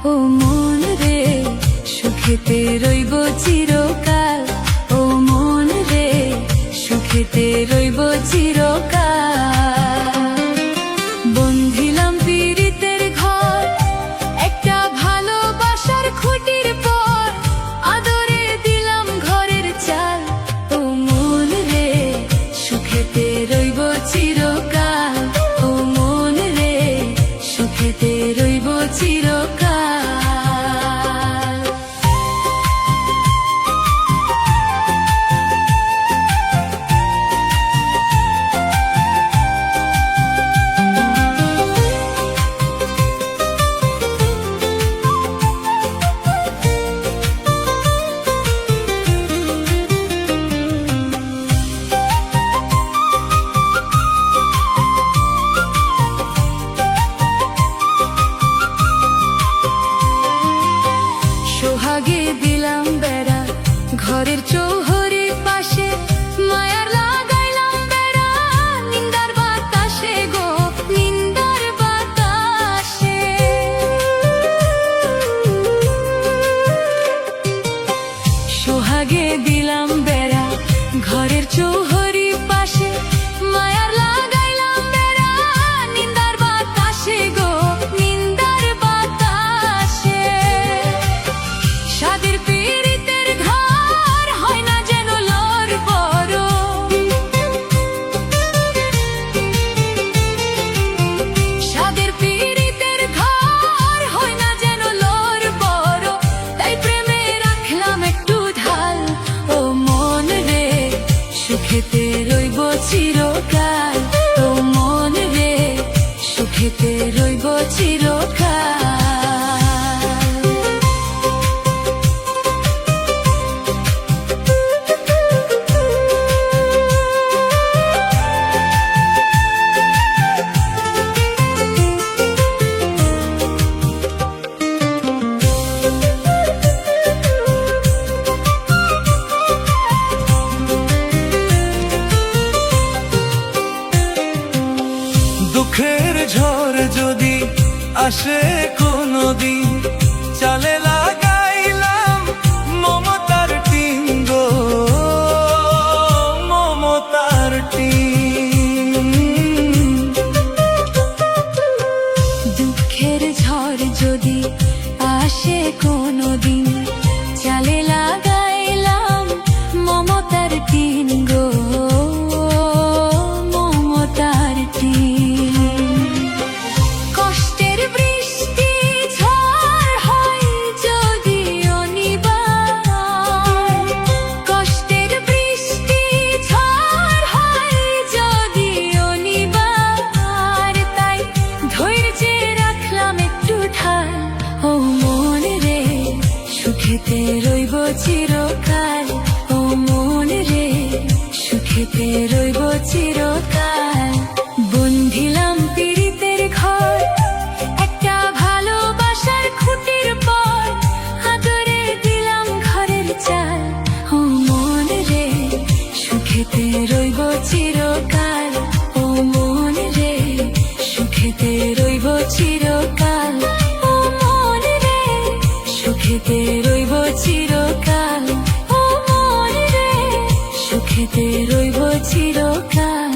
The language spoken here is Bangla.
ও মন রে সুখেতে রইব চিরকাল, ও মন রে সুখেতে রইব চিরকাল। বন্ধিলাম পীড়িতের ঘর একটা ভালোবাসার খুঁটির পর, আদরে দিলাম ঘরের চাল, ও মন রে সুখেতে রইব চিরকাল, ও মন রে সুখেতে রইব চিরকাল। সোহাগে দিলাম বেড়া ঘরের চৌহরি পাশে, মায়ার লাগাইলাম বেড়া নিন্দার বাতাসে গো, নিন্দার বাতাসে। সোহাগে দিলাম বেড়া ঘরের চৌহরি পাশে, মায়ার লাগাইলাম বেড়া নিন্দার বাতাসে গো, নিন্দার বাতাসে। সাদের পীড়িতের ঘর হয় না যেন লড় বড়, সাদের পীড়িতের ঘর হয় না যেন লড় বড়, তাই প্রেমে রাখলাম একটু ঢাল, ও মন রে সুখেতে রইব চিরকাল, ও মন রে সুখেতে রইব চিরকাল। দুঃখের ঝড় যদি আসে কোনদিন, চালে লাগাইলাম মমতার টিন গো, মমতার টিন। দুঃখের ঝড় যদি আসে কোনদিন, চালে লাগাইলাম মমতার টিন গো, মমতার টিন। কষ্টের বৃষ্টি ঝড় হয় যদি অনিবার, কষ্টের বৃষ্টি ঝড় হয় যদি অনিবার, তাই ধৈর্যে রাখলাম একটু ঠাল, ও মন রে সুখেতে রইব চিরকাল, ও মন রে সুখেতে রইব চিরকাল। বন্ধিলাম পীড়িতের ঘর একটা ভালোবাসার খুঁটির পর, আদরে দিলাম ঘরের চাল, ও মন রে সুখেতে রইব চিরকাল, ও মন রে সুখেতে রইব চিরকাল, ও মন রে সুখেতে রইব চিরকাল, ও মন রে সুখেতে রইব চিরকাল।